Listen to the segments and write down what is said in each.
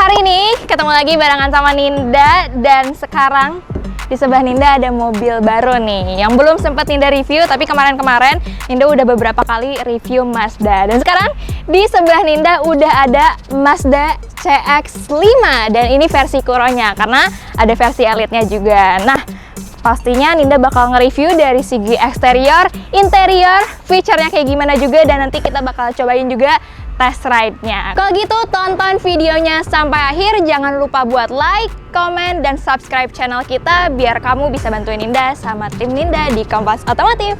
Hari ini ketemu lagi barengan sama Ninda, dan sekarang di sebelah Ninda ada mobil baru nih yang belum sempat Ninda review, tapi kemarin-kemarin Ninda udah beberapa kali review Mazda. Dan sekarang di sebelah Ninda udah ada Mazda CX-5, dan ini versi Kuro-nya karena ada versi Elite-nya juga. Nah, pastinya Ninda bakal nge-review dari segi eksterior, interior, feature-nya kayak gimana juga, dan nanti kita bakal cobain juga test ride-nya. Kalau gitu tonton videonya sampai akhir, jangan lupa buat like, komen, dan subscribe channel kita biar kamu bisa bantuin Ninda sama tim Ninda di Kompas Otomotif.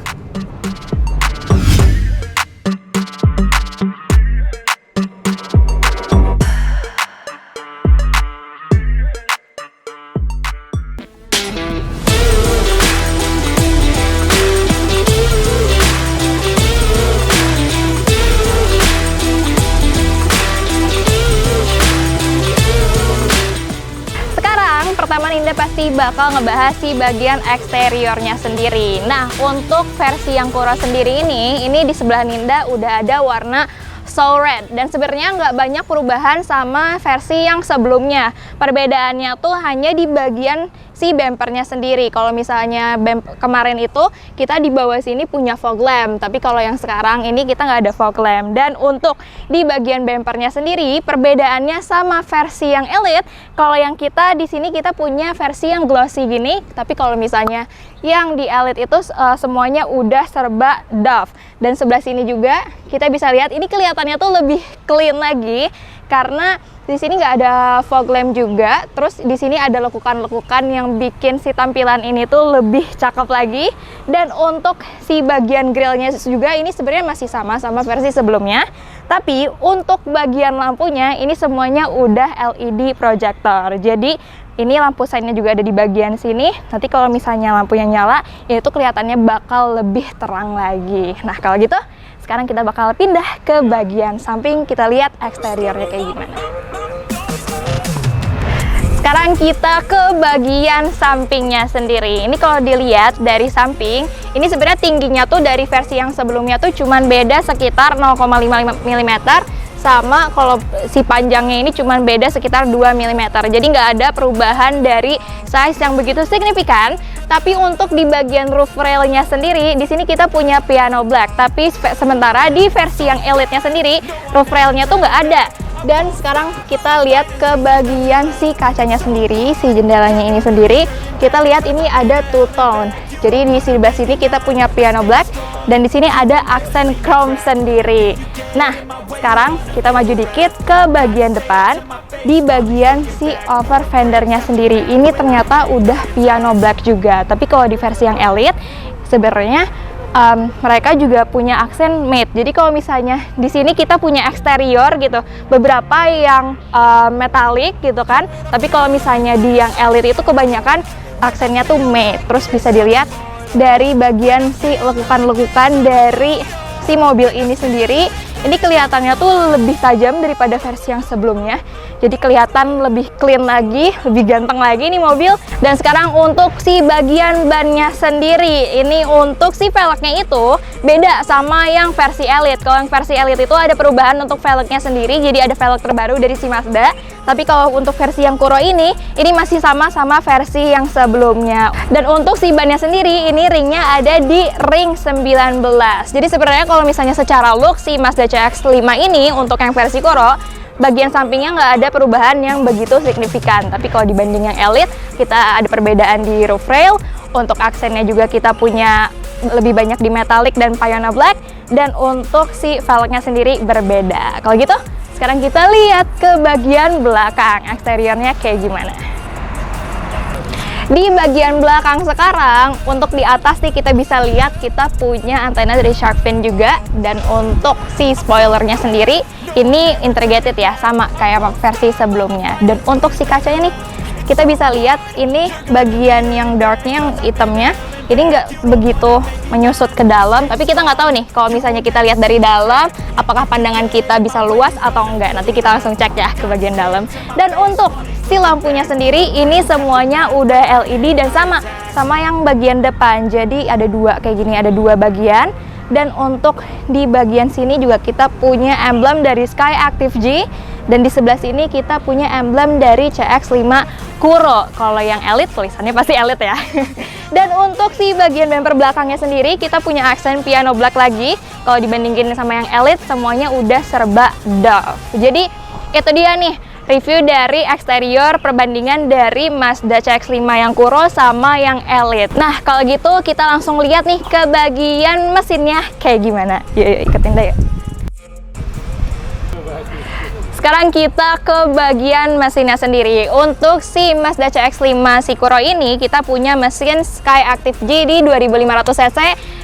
Pertama Ninda pasti bakal ngebahas si bagian eksteriornya sendiri. Nah, untuk versi yang Kuro sendiri ini di sebelah Ninda udah ada warna Soul Red, dan sebenarnya nggak banyak perubahan sama versi yang sebelumnya. Perbedaannya tuh hanya di bagian si bumpernya sendiri. Kalau misalnya kemarin itu kita di bawah sini punya fog lamp, tapi kalau yang sekarang ini kita nggak ada fog lamp. Dan untuk di bagian bumpernya sendiri perbedaannya sama versi yang Elite. Kalau yang kita di sini kita punya versi yang glossy gini, tapi kalau misalnya yang di Elite itu semuanya udah serba doff. Dan sebelah sini juga kita bisa lihat ini kelihatannya tuh lebih clean lagi karena di sini nggak ada fog lamp juga. Terus di sini ada lekukan-lekukan yang bikin si tampilan ini tuh lebih cakep lagi. Dan untuk si bagian grillnya juga ini sebenarnya masih sama versi sebelumnya. Tapi untuk bagian lampunya ini semuanya udah LED projector. Jadi ini lampu sign-nya juga ada di bagian sini. Nanti kalau misalnya lampunya nyala, itu kelihatannya bakal lebih terang lagi. Nah, kalau gitu sekarang kita bakal pindah ke bagian samping, kita lihat eksteriornya kayak gimana. Sekarang kita ke bagian sampingnya sendiri. Ini kalau dilihat dari samping, ini sebenarnya tingginya tuh dari versi yang sebelumnya tuh cuman beda sekitar 0,5 mm, sama kalau si panjangnya ini cuman beda sekitar 2 mm. Jadi nggak ada perubahan dari size yang begitu signifikan. Tapi untuk di bagian roof railnya sendiri, di sini kita punya piano black. Tapi sementara di versi yang Elite-nya sendiri, roof railnya tuh nggak ada. Dan sekarang kita lihat ke bagian si kacanya sendiri, si jendelanya ini sendiri. Kita lihat ini ada two tone. Jadi di sebelah sini kita punya piano black, dan di sini ada aksen chrome sendiri. Nah, sekarang kita maju dikit ke bagian depan. Di bagian si over fendernya sendiri, ini ternyata udah piano black juga. Tapi kalau di versi yang Elite, sebenarnya mereka juga punya aksen matte. Jadi kalau misalnya di sini kita punya eksterior gitu, beberapa yang metalik gitu kan. Tapi kalau misalnya di yang Elite itu kebanyakan aksennya tuh matte. Terus bisa dilihat dari bagian si lekukan-lekukan dari si mobil ini sendiri, ini kelihatannya tuh lebih tajam daripada versi yang sebelumnya. Jadi kelihatan lebih clean lagi, lebih ganteng lagi nih mobil. Dan sekarang untuk si bagian bannya sendiri, ini untuk si velgnya itu beda sama yang versi Elite. Kalau yang versi Elite itu ada perubahan untuk velgnya sendiri, jadi ada velg terbaru dari si Mazda. Tapi kalau untuk versi yang Kuro ini masih sama versi yang sebelumnya. Dan untuk si bannya sendiri, ini ringnya ada di ring 19. Jadi sebenarnya kalau misalnya secara look si Mazda CX-5 ini untuk yang versi Kuro, bagian sampingnya nggak ada perubahan yang begitu signifikan. Tapi kalau dibanding yang Elite, kita ada perbedaan di roof rail. Untuk aksennya juga kita punya lebih banyak di metallic dan piano black. Dan untuk si velgnya sendiri berbeda. Kalau gitu, sekarang kita lihat ke bagian belakang, eksteriornya kayak gimana. Di bagian belakang sekarang, untuk di atas nih kita bisa lihat kita punya antena dari shark fin juga. Dan untuk si spoilernya sendiri, ini integrated ya, sama kayak versi sebelumnya. Dan untuk si kacanya nih, kita bisa lihat ini bagian yang darknya, yang hitamnya, ini nggak begitu menyusut ke dalam. Tapi kita nggak tahu nih, kalau misalnya kita lihat dari dalam, apakah pandangan kita bisa luas atau enggak. Nanti kita langsung cek ya ke bagian dalam. Dan untuk si lampunya sendiri, ini semuanya udah LED dan sama yang bagian depan. Jadi ada dua kayak gini, ada dua bagian. Dan untuk di bagian sini juga kita punya emblem dari Sky Active G, dan di sebelah sini kita punya emblem dari CX-5 Kuro. Kalau yang Elite tulisannya pasti Elite ya. Dan untuk si bagian bumper belakangnya sendiri kita punya aksen piano black lagi. Kalau dibandingin sama yang Elite semuanya udah serba doff. Jadi itu dia nih review dari eksterior perbandingan dari Mazda CX-5 yang Kuro sama yang Elite. Nah kalau gitu kita langsung lihat nih ke bagian mesinnya kayak gimana. Yuk ikutin deh ya. Sekarang kita ke bagian mesinnya sendiri. Untuk si Mazda CX-5 si Kuro ini kita punya mesin Sky Active G di 2500 cc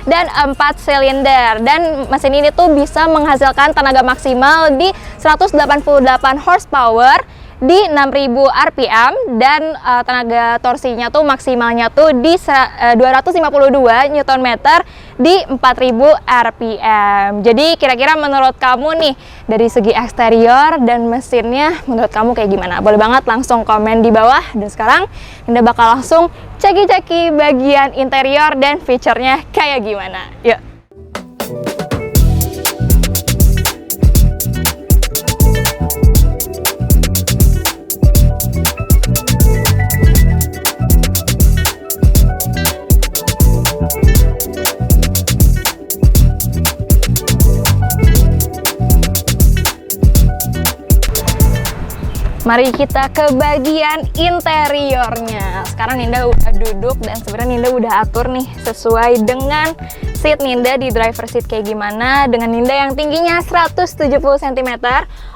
dan 4 silinder. Dan mesin ini tuh bisa menghasilkan tenaga maksimal di 188 horsepower di 6000 rpm dan tenaga torsinya tuh maksimalnya tuh di 252 Nm di 4000 rpm. Jadi kira-kira menurut kamu nih dari segi eksterior dan mesinnya menurut kamu kayak gimana? Boleh banget langsung komen di bawah. Dan sekarang Ninda bakal langsung ceki-ceki bagian interior dan fiturnya kayak gimana. Yuk. Mari kita ke bagian interiornya. Sekarang Ninda udah duduk dan sebenarnya Ninda udah atur nih sesuai dengan seat Ninda di driver seat kayak gimana. Dengan Ninda yang tingginya 170 cm.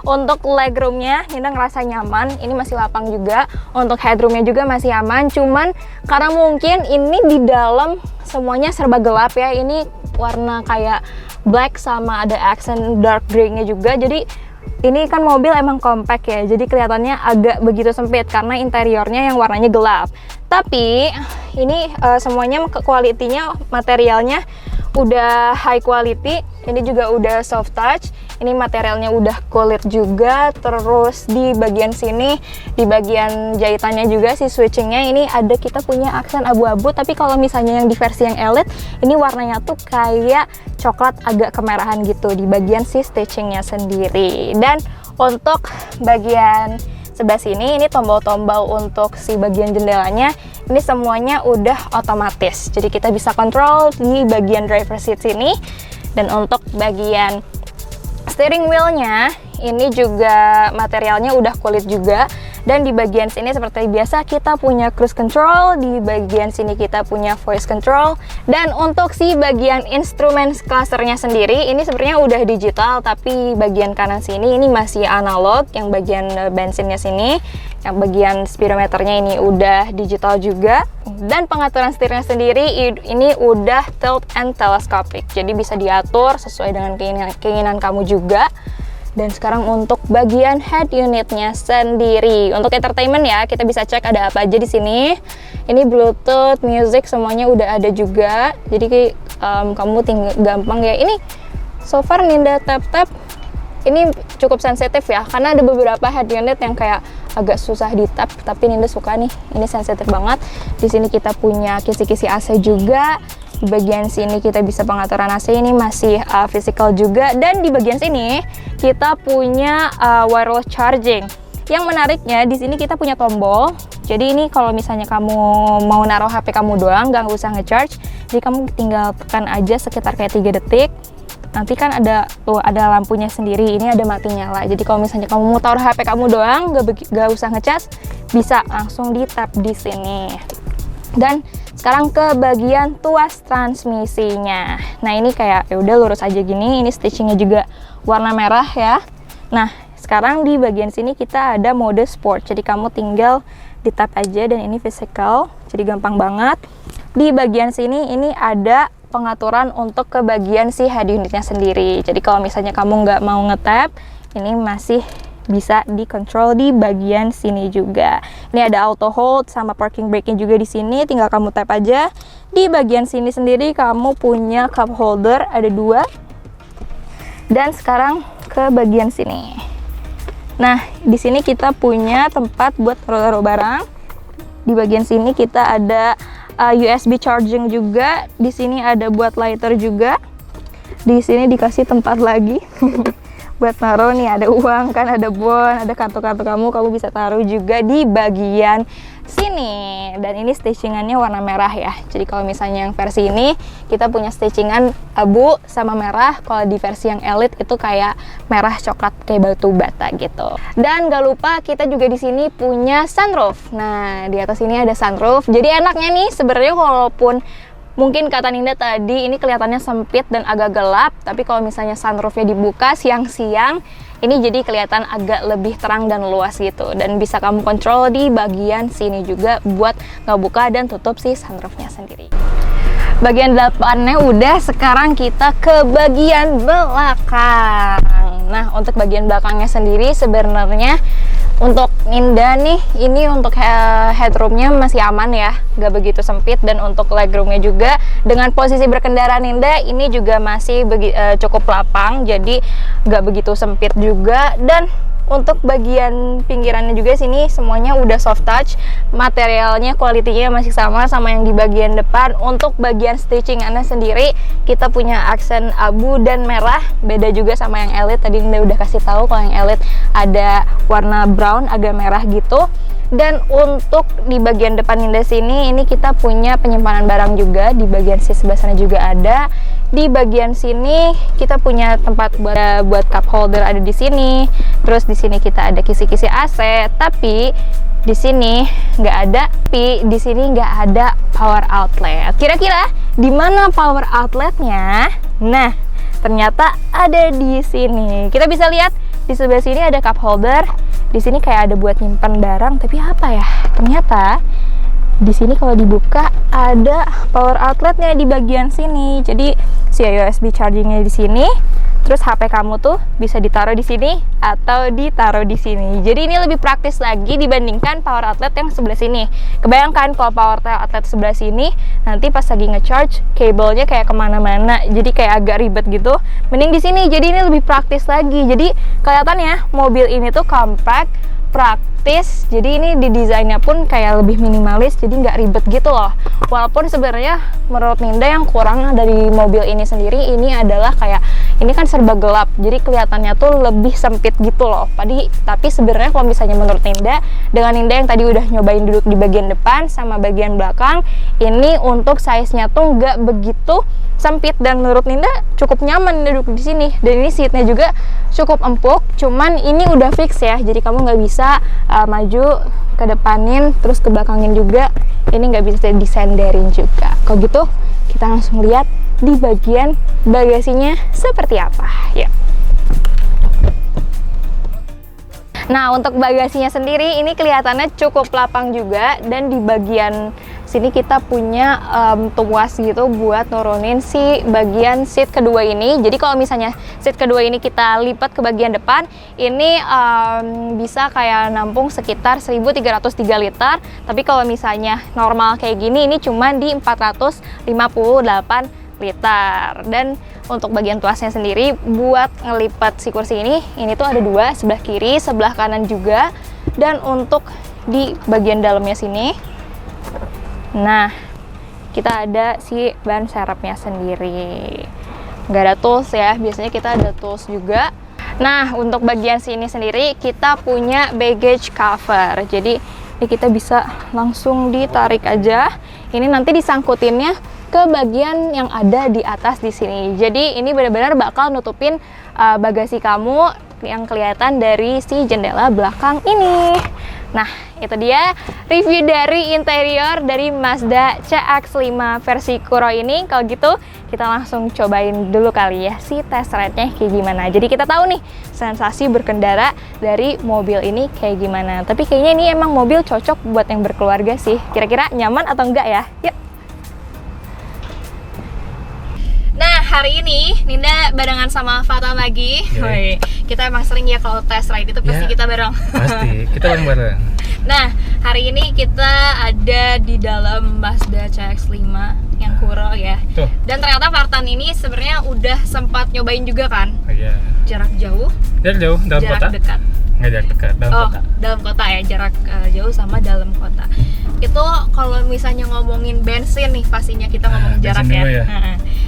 Untuk legroomnya Ninda ngerasa nyaman. Ini masih lapang juga. Untuk headroomnya juga masih aman. Cuman karena mungkin ini di dalam semuanya serba gelap ya. Ini warna kayak black sama ada accent dark grey-nya juga. Jadi ini kan mobil emang compact ya, jadi kelihatannya agak begitu sempit karena interiornya yang warnanya gelap. Tapi ini semuanya kualitinya, materialnya udah high quality. Ini juga udah soft touch. Ini materialnya udah kulit juga. Terus di bagian sini, di bagian jahitannya juga si switchingnya ini ada, kita punya aksen abu-abu. Tapi kalau misalnya yang di versi yang Elite, ini warnanya tuh kayak coklat agak kemerahan gitu di bagian si stitchingnya sendiri. Dan untuk bagian sebelah sini, ini tombol-tombol untuk si bagian jendelanya ini semuanya udah otomatis. Jadi kita bisa kontrol di bagian driver seat sini. Dan untuk bagian steering wheelnya ini juga materialnya udah kulit juga. Dan di bagian sini seperti biasa kita punya cruise control, di bagian sini kita punya voice control. Dan untuk si bagian instrumen clusternya sendiri ini sebenarnya udah digital, tapi bagian kanan sini ini masih analog. Yang bagian bensinnya sini, yang bagian speedometernya ini udah digital juga. Dan pengaturan setirnya sendiri ini udah tilt and telescopic, jadi bisa diatur sesuai dengan keinginan kamu juga. Dan sekarang untuk bagian head unitnya sendiri, untuk entertainment ya, kita bisa cek ada apa aja di sini. Ini Bluetooth, music semuanya udah ada juga. Jadi kamu tinggal gampang ya. Ini so far Ninda tap-tap ini cukup sensitif ya, karena ada beberapa head unit yang kayak agak susah di tap, tapi Ninda suka nih. Ini sensitif banget. Di sini kita punya kisi-kisi AC juga. Di bagian sini kita bisa pengaturan AC, ini masih physical juga. Dan di bagian sini kita punya wireless charging. Yang menariknya di sini kita punya tombol. Jadi ini kalau misalnya kamu mau naruh HP kamu doang, nggak usah ngecharge. Jadi kamu tinggal tekan aja sekitar kayak 3 detik. Nanti kan ada lampunya sendiri. Ini ada mati nyala. Jadi kalau misalnya kamu mau taruh HP kamu doang, nggak usah ngecas, bisa langsung di tap di sini. Dan sekarang ke bagian tuas transmisinya. Nah ini kayak ya udah lurus aja gini. Ini stitchingnya juga warna merah ya. Nah sekarang di bagian sini kita ada mode sport. Jadi kamu tinggal di tap aja dan ini physical. Jadi gampang banget. Di bagian sini ini ada pengaturan untuk ke bagian si head unitnya sendiri. Jadi kalau misalnya kamu nggak mau nge-tap, ini masih bisa dikontrol di bagian sini juga. Ini ada auto hold sama parking brake-nya juga di sini, tinggal kamu tap aja. Di bagian sini sendiri kamu punya cup holder, ada 2. Dan sekarang ke bagian sini. Nah, di sini kita punya tempat buat taruh barang. Di bagian sini kita ada USB charging juga. Di sini ada buat lighter juga. Di sini dikasih tempat lagi buat taruh nih, ada uang kan, ada bon, ada kartu-kartu kamu bisa taruh juga di bagian sini. Dan ini stitchingannya warna merah ya. Jadi kalau misalnya yang versi ini kita punya stitchingan abu sama merah. Kalau di versi yang Elite itu kayak merah coklat kayak batu bata gitu. Dan gak lupa kita juga di sini punya sunroof. Nah, di atas ini ada sunroof. Jadi enaknya nih sebenarnya, walaupun mungkin kata Ninda tadi ini kelihatannya sempit dan agak gelap, tapi kalau misalnya sunroofnya dibuka siang-siang, ini jadi kelihatan agak lebih terang dan luas gitu. Dan bisa kamu kontrol di bagian sini juga buat ngebuka dan tutup si sunroofnya sendiri. Bagian depannya udah, sekarang kita ke bagian belakang. Nah, untuk bagian belakangnya sendiri sebenarnya untuk Ninda nih, ini untuk headroomnya masih aman ya, gak begitu sempit. Dan untuk legroomnya juga dengan posisi berkendara Ninda ini juga masih cukup lapang, jadi gak begitu sempit juga. Dan untuk bagian pinggirannya juga sini semuanya udah soft touch, materialnya kualitinya masih sama yang di bagian depan. Untuk bagian stitchingannya sendiri kita punya aksen abu dan merah, beda juga sama yang Elite. Tadi Ninda udah kasih tahu kalau yang Elite ada warna brown agak merah gitu. Dan untuk di bagian depan Ninda sini, ini kita punya penyimpanan barang juga. Di bagian sisi sebelah sana juga ada. Di bagian sini kita punya tempat buat cup holder ada di sini. Terus di sini kita ada kisi-kisi AC. Tapi di sini nggak ada. Tapi di sini nggak ada power outlet. Kira-kira di mana power outletnya? Nah, ternyata ada di sini. Kita bisa lihat di sebelah sini ada cup holder. Di sini kayak ada buat nyimpan barang, tapi apa ya? Ternyata di sini kalau dibuka ada power outletnya di bagian sini. Jadi si USB chargingnya di sini. Terus HP kamu tuh bisa ditaruh di sini atau ditaruh di sini. Jadi ini lebih praktis lagi dibandingkan power outlet yang sebelah sini. Kebayangkan kalau power outlet sebelah sini, nanti pas lagi nge-charge, kabelnya kayak kemana-mana. Jadi kayak agak ribet gitu. Mending di sini. Jadi ini lebih praktis lagi. Jadi kelihatannya mobil ini tuh compact, praktis. Jadi ini di desainnya pun kayak lebih minimalis, jadi nggak ribet gitu loh. Walaupun sebenarnya menurut Ninda yang kurang dari mobil ini sendiri, ini adalah kayak ini kan serba gelap, jadi kelihatannya tuh lebih sempit gitu loh. Tapi sebenarnya kalau misalnya menurut Ninda, dengan Ninda yang tadi udah nyobain duduk di bagian depan sama bagian belakang, ini untuk size-nya tuh nggak begitu sempit dan menurut Ninda cukup nyaman duduk di sini. Dan ini seatnya juga cukup empuk, cuman ini udah fix ya, jadi kamu nggak bisa maju ke depanin terus ke belakangin juga, ini nggak bisa disenderin juga. Kalau gitu kita langsung lihat di bagian bagasinya seperti apa ya. Nah, untuk bagasinya sendiri ini kelihatannya cukup lapang juga, dan di bagian sini kita punya tuas gitu buat nurunin si bagian seat kedua ini. Jadi kalau misalnya seat kedua ini kita lipat ke bagian depan, ini bisa kayak nampung sekitar 1303 liter. Tapi kalau misalnya normal kayak gini, ini cuma di 458 liter. Dan untuk bagian tuasnya sendiri buat ngelipat si kursi ini tuh ada dua, sebelah kiri, sebelah kanan juga. Dan untuk di bagian dalamnya sini, nah kita ada si ban serepnya sendiri. Nggak ada tools ya, biasanya kita ada tools juga. Nah, untuk bagian sini sendiri kita punya baggage cover. Jadi ini kita bisa langsung ditarik aja. Ini nanti disangkutinnya ke bagian yang ada di atas di sini. Jadi ini benar-benar bakal nutupin bagasi kamu yang kelihatan dari si jendela belakang ini. Nah, itu dia review dari interior dari Mazda CX-5 versi Kuro ini. Kalau gitu kita langsung cobain dulu kali ya si test ride-nya kayak gimana. Jadi kita tahu nih sensasi berkendara dari mobil ini kayak gimana. Tapi kayaknya ini emang mobil cocok buat yang berkeluarga sih. Kira-kira nyaman atau enggak ya? Yuk. Nah, hari ini Ninda barengan sama Fatan lagi. Yeah. Kita emang sering ya kalau test ride itu pasti kita bareng. Pasti, kita bareng-bareng. Nah, hari ini kita ada di dalam Mazda CX-5 yang Kuro ya. Tuh. Dan ternyata Fartan ini sebenarnya udah sempat nyobain juga kan? Iya. Jarak jauh? Jarak jauh, dalam jarak kota? Dekat? Nggak jarak dekat, dalam kota. Dalam kota ya, jarak jauh sama dalam kota. Itu kalau misalnya ngomongin bensin nih, pastinya kita ngomongin bensin jaraknya. dulu ya.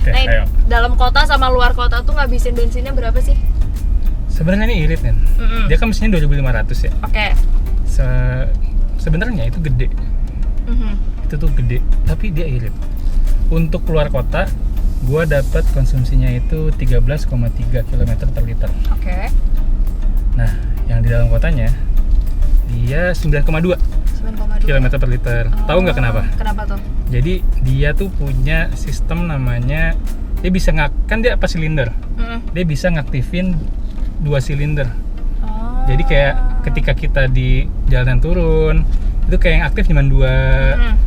Oke, Nah, ayo. dalam kota sama luar kota tuh ngabisin bensinnya berapa sih? Sebenarnya ini irit kan. Dia kan mesinnya 2500 ya. Oke. Sebenarnya itu gede. Itu tuh gede, tapi dia irit. Untuk keluar kota, gua dapat konsumsinya itu 13,3 km per liter. Oke. Nah, yang di dalam kotanya dia 9,2 km per liter. Tahu nggak kenapa? Kenapa tuh? Jadi dia tuh punya sistem namanya, dia bisa kan dia apa silinder? Dia bisa ngaktifin 2 silinder. Oh. Jadi kayak ketika kita di jalanan turun, itu kayak yang aktif cuma 2.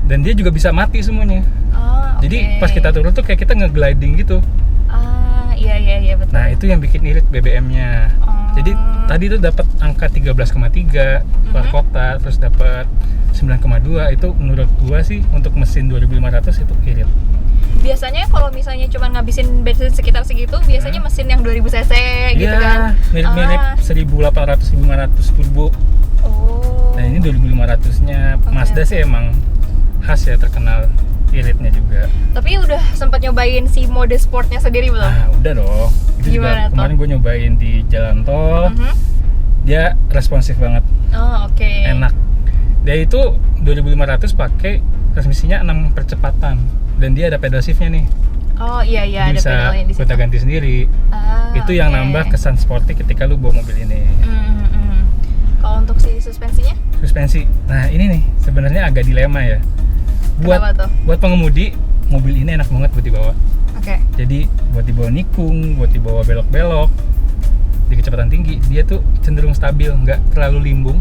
Dan dia juga bisa mati semuanya. Oh, Jadi pas kita turun tuh kayak kita nge-gliding gitu. Iya betul. Nah, itu yang bikin irit BBM-nya. Jadi tadi tuh dapat angka 13,3 keluar kota, terus dapat 9,2. Itu menurut gua sih untuk mesin 2500 itu irit. Biasanya kalau misalnya cuma ngabisin bensin sekitar segitu, biasanya mesin yang 2000 cc gitu kan. Mirip-mirip 1800 1500 turbo. Oh. Nah, ini 2500-nya Mazda sih emang khas ya, terkenal iritnya juga. Tapi udah sempat nyobain si mode sportnya sendiri belum? Nah, udah dong. Itu Gimana juga tuh? kemarin gue nyobain di jalan tol. Dia responsif banget. Oh, oke. Enak. Dia itu 2500 pakai transmisinya 6 percepatan dan dia ada pedal shiftnya nih. Oh iya Jadi ada bisa pedalnya di situ. gonta-ganti sendiri. Itu yang oke. nambah kesan sporty ketika lu bawa mobil ini. Kalau untuk si suspensinya? Suspensi. Nah, ini nih sebenarnya agak dilema ya. Kenapa tuh? Buat pengemudi, mobil ini enak banget buat dibawa. Oke. Jadi buat dibawa nikung, buat dibawa belok-belok di kecepatan tinggi, dia tuh cenderung stabil, nggak terlalu limbung.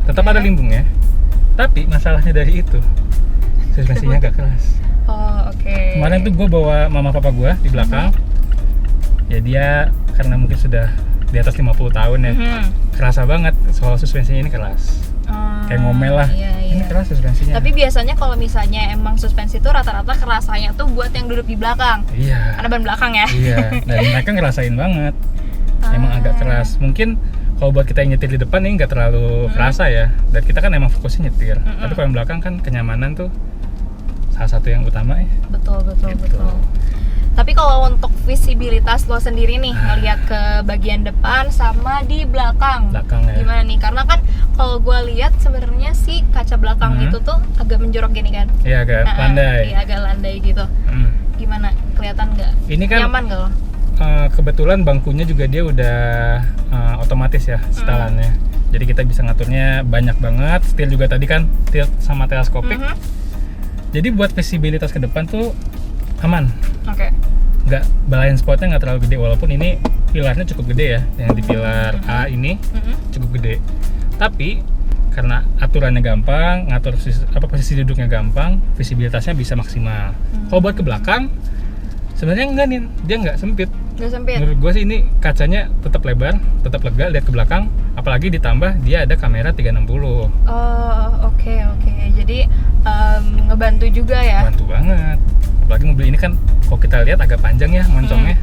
Tetap ada limbungnya, tapi masalahnya dari itu suspensinya agak keras. Oh, oke. Kemarin tuh gue bawa mama papa gue di belakang. Ya dia karena mungkin sudah di atas 50 tahun ya, kerasa banget soal suspensinya ini keras. Kayak ngomel lah. Iya. Ini keras suspensinya. Tapi biasanya kalau misalnya emang suspensi itu rata-rata kerasanya tuh buat yang duduk di belakang. Iya. Ada ban belakang ya? Iya. Dan mereka ngerasain banget. Emang agak keras. Mungkin kalau buat kita yang nyetir di depan nih nggak terlalu kerasa ya. Dan kita kan emang fokusnya nyetir. Tapi kalau yang belakang kan kenyamanan tuh salah satu yang utama ya. Betul. Gitu. Tapi kalau untuk visibilitas lo sendiri nih ngelihat ke bagian depan sama di belakang, Belakang ya. gimana nih? Karena kan kalau gue lihat sebenarnya si kaca belakang itu tuh agak menjorok gini kan? Iya, agak landai. Iya agak landai gitu. Gimana? Kelihatan nggak? Ini kan nyaman nggak lo? Kebetulan bangkunya juga dia udah otomatis ya setelannya. Jadi kita bisa ngaturnya banyak banget. Setir juga tadi kan tilt sama teleskopik. Jadi buat visibilitas ke depan tuh aman. Oke. Nggak, blind spotnya nggak terlalu gede, walaupun ini pilarnya cukup gede ya, yang di pilar A ini cukup gede. Tapi karena aturannya gampang, ngatur posisi duduknya gampang, visibilitasnya bisa maksimal. Kalau buat ke belakang sebenarnya enggak nih, dia nggak sempit. Nggak sempit. Menurut gue sih ini kacanya tetap lebar, tetap lega lihat ke belakang, apalagi ditambah dia ada kamera 360. Oh, oke. Jadi ngebantu juga ya. Bantu banget. Apalagi mobil ini kan kalau kita lihat agak panjang ya moncongnya.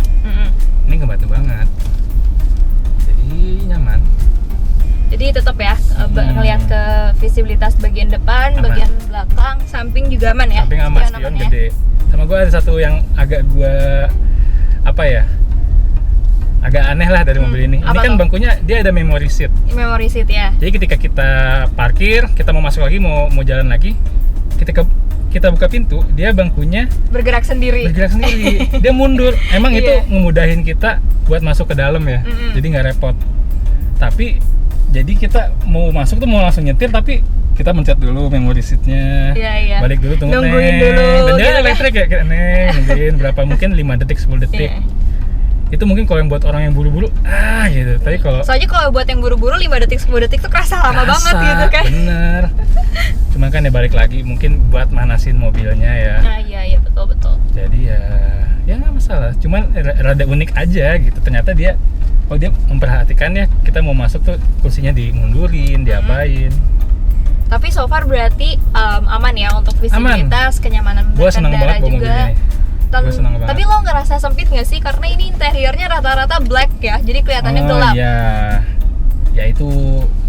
Ini ngebantu banget. Jadi nyaman. Jadi tetap ya ngelihat ke visibilitas bagian depan, Aman. bagian belakang, samping juga aman ya. Samping aman, Spion spion aman ya? gede. Sama gue ada satu yang agak gue agak aneh lah dari mobil ini. Ini apa kan tuh? bangkunya dia ada memory seat. Memory seat ya. Jadi ketika kita parkir, kita mau masuk lagi, mau jalan lagi, ketika kita buka pintu, dia bangkunya Bergerak sendiri. bergerak sendiri. Dia mundur. Emang itu Iya. ngemudahin kita buat masuk ke dalam ya. Jadi nggak repot. Tapi jadi kita mau masuk tuh mau langsung nyetir, tapi kita mencet dulu memory seat-nya. Iya. Balik dulu, tunggu Nungguin neng. dulu, Dan dia gitu kan. elektrik ya, kayak neng, nungguin berapa, mungkin 5 detik, 10 detik. Iya. Itu mungkin kalau yang buat orang yang buru-buru, gitu. Tapi kalau Soalnya kalau buat yang buru-buru 5 detik 10 detik tuh kerasa lama banget gitu kan. Bener. Cuma kan ya balik lagi, mungkin buat manasin mobilnya ya. Nah, iya betul. Jadi ya nggak masalah. Cuman rada unik aja gitu. Ternyata dia memperhatikan ya, kita mau masuk tuh kursinya dimundurin, diapain. Tapi so far berarti aman ya untuk visibilitas, kenyamanan Gue senang berkendara banget bawa mobil juga. ini. Gua senang banget. Tapi lo ngerasa sempit nggak sih? Karena ini interiornya rata-rata black ya, jadi kelihatannya gelap. Iya. Ya itu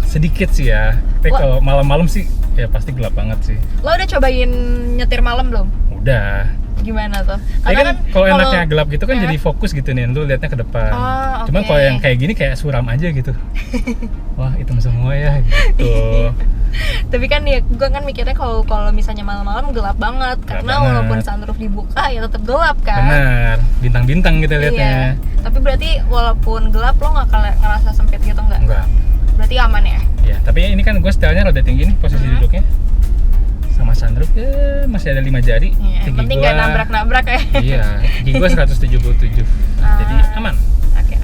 sedikit sih ya. Tapi Wah. kalau malam-malam sih ya pasti gelap banget sih. Lo udah cobain nyetir malam belum? Udah. Gimana tuh? Tapi kan kalau enaknya gelap gitu kan Ya. jadi fokus gitu nih, lu liatnya ke depan. Oh, Cuman oke. kalau yang kayak gini kayak suram aja gitu. Wah, hitam semua ya gitu. Tapi kan ya gue kan mikirnya kalau misalnya malam-malam gelap banget, karena banget. walaupun sunroof dibuka ya tetap gelap kan. Benar, bintang-bintang kita liatnya. Iya. Tapi berarti walaupun gelap lo nggak ngerasa sempit gitu nggak? Enggak. Berarti aman ya? Ya, tapi ini kan gue setelnya rada tinggi nih posisi duduknya. Sama sunroof ya masih ada 5 jari. Iya, yang Tinggi penting gua- nggak nabrak-nabrak ya. Iya, tinggi gue 177. Jadi aman. Oke.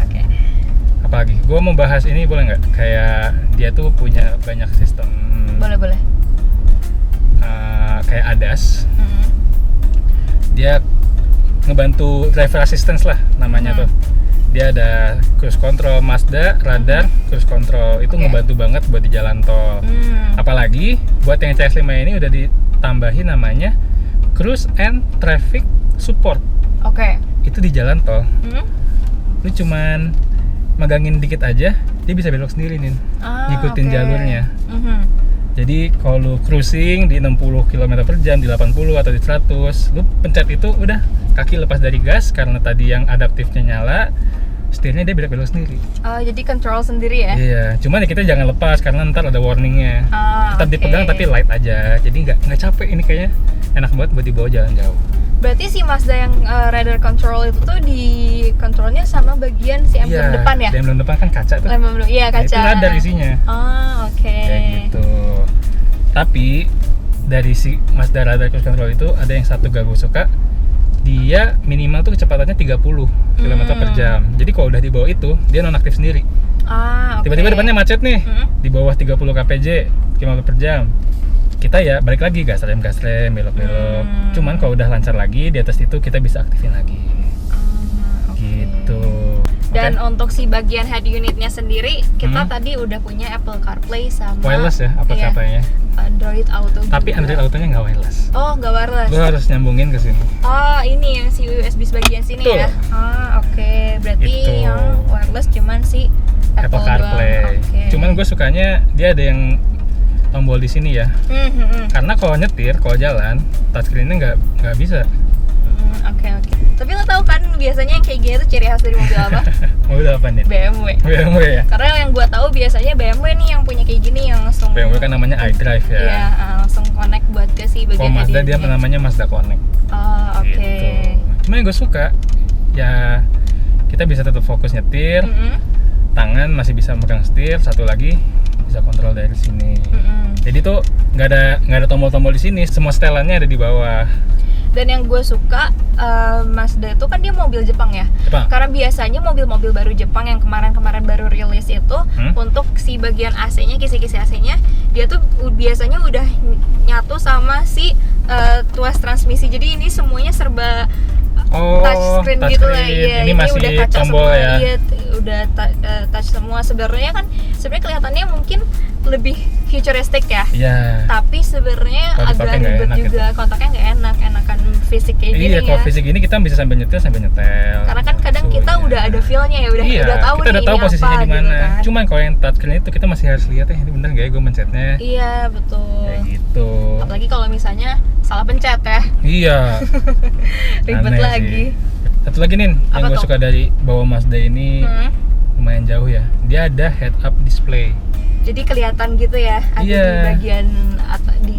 Apalagi, gue mau bahas ini boleh nggak? Kayak dia tuh punya banyak sistem Boleh. kayak ADAS. Hmm. Dia ngebantu driver assistance lah namanya tuh. Dia ada cruise control Mazda, radar, cruise control. Itu Oke. ngebantu banget buat di jalan tol. Apalagi buat yang CS5 ini udah ditambahin namanya cruise and traffic support. Oke. Itu di jalan tol. Hmm? Lu cuman megangin dikit aja, dia bisa belok sendiri nih. Ngikutin Oke. jalurnya. Mhm. Jadi kalau lu cruising di 60 km per jam, di 80 atau di 100, lu pencet itu udah kaki lepas dari gas karena tadi yang adaptifnya nyala, setirnya dia belok-belok sendiri. Oh, jadi control sendiri ya? Iya, cuman ya kita jangan lepas karena ntar ada warningnya. Tetap Oke. dipegang tapi light aja, jadi nggak capek. Ini kayaknya enak banget buat dibawa jalan jauh. Berarti si Mazda yang radar control itu tuh di kontrolnya sama bagian si emblem depan ya? Di emblem depan kan kaca tuh. Iya, Nah, kaca. itu radar isinya. Oh, oke. Kayak gitu. Tapi dari si Mazda radar cruise control itu ada yang satu gak gue suka. Dia minimal tuh kecepatannya 30 km per jam. Jadi kalau udah di bawah itu, dia nonaktif sendiri. Oke. Tiba-tiba depannya macet nih. Di bawah 30 kpj km per jam. Kita ya balik lagi gas rem, belok-belok. Cuman kalau udah lancar lagi di atas itu kita bisa aktifin lagi. Oke. Gitu. Dan Oke. untuk si bagian head unitnya sendiri, kita tadi udah punya Apple CarPlay sama Wireless ya apa iya, katanya. Android Auto. Tapi juga. Android Autonya nggak wireless. Oh, nggak wireless. Lu harus nyambungin ke sini. Oh, ini yang si USB bagian sini Betul. ya. Oke. Berarti Itu. yang wireless cuman si Apple CarPlay. doang. Oke. Cuman gue sukanya dia ada yang tombol di sini ya. Karena kalau nyetir, kalau jalan, touchscreen-nya nggak bisa. Oke. Tapi lo tau kan biasanya yang kayak gini tuh ciri khas dari mobil apa? Mobil apa nih? BMW. BMW ya. Karena yang gua tahu biasanya BMW nih yang punya kayak gini yang langsung BMW kan namanya iDrive ya. Iya, langsung connect buat ke si bagian Kalau Mazda head dia unitnya. namanya Mazda Connect. Oh, oke. Gitu. Cuma yang gue suka ya kita bisa tetap fokus nyetir, tangan masih bisa megang setir, satu lagi bisa kontrol dari sini. Jadi tuh nggak ada tombol-tombol di sini, semua setelannya ada di bawah. Dan yang gue suka Mazda itu kan dia mobil Jepang ya. Jepang. Karena biasanya mobil-mobil baru Jepang yang kemarin-kemarin baru rilis itu untuk si bagian AC-nya, kisi-kisi AC-nya, dia tuh biasanya udah nyatu sama si tuas transmisi. Jadi ini semuanya serba touchscreen gitu lah. Iya, Ini masih udah kaca tombol semua. ya. Iya, udah touch semua. Sebenarnya kelihatannya mungkin lebih futuristik ya. Iya. Tapi sebenarnya Kalau agak dipakai nggak ribet enak juga, kontaknya nggak enak, enakan fisik kayak gini Iya, ya. kalau fisik ini kita bisa sambil nyetir sambil nyetel. Karena kan kadang Gitu, kita ya. udah ada feel-nya ya, udah Iya, tahu kita nih udah tahu ini posisinya apa di mana. gitu kan. Cuman kalau yang touchscreen itu kita masih harus lihat ini bener nggak ya gue mencetnya. Iya, betul. Kayak gitu. Apalagi kalau misalnya salah pencet ya, Iya. ribet Aneh lagi. sih. Satu lagi nih yang Apa gue tuh? suka dari bawah Mazda ini lumayan jauh ya. Dia ada head up display. Jadi kelihatan gitu ya, ada Iya. di bagian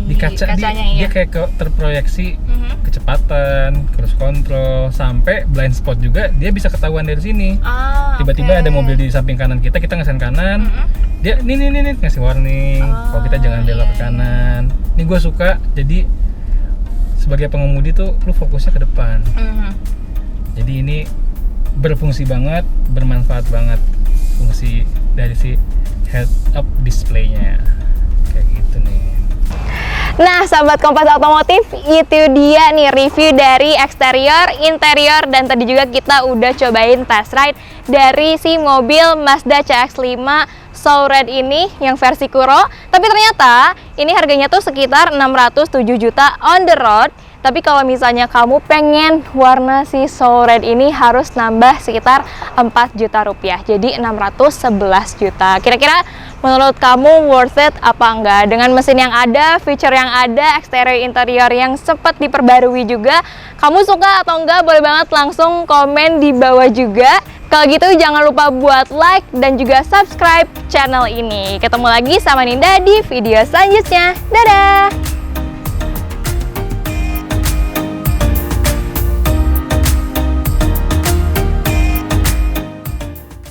Di kaca kacanya dia ya. kayak terproyeksi kecepatan, cruise control, sampai blind spot juga dia bisa ketahuan dari sini. Tiba-tiba Oke. ada mobil di samping kanan kita ngesen kanan, dia nih ngasih warning kalau kita jangan belok ke iya. kanan. Ini gue suka, jadi sebagai pengemudi tuh lu fokusnya ke depan. Jadi ini berfungsi banget, bermanfaat banget fungsi dari si head up display-nya. Kayak gitu nih. Nah, sahabat Kompas Otomotif, itu dia nih review dari eksterior, interior, dan tadi juga kita udah cobain test ride dari si mobil Mazda CX-5 Soul Red ini yang versi Kuro. Tapi ternyata ini harganya tuh sekitar 607 juta on the road. Tapi kalau misalnya kamu pengen warna si Soul Red ini harus nambah sekitar 4 juta rupiah. Jadi 611 juta. Kira-kira menurut kamu worth it apa enggak? Dengan mesin yang ada, feature yang ada, eksterior interior yang sempat diperbarui juga. Kamu suka atau enggak? Boleh banget langsung komen di bawah juga. Kalau gitu jangan lupa buat like dan juga subscribe channel ini. Ketemu lagi sama Ninda di video selanjutnya. Dadah!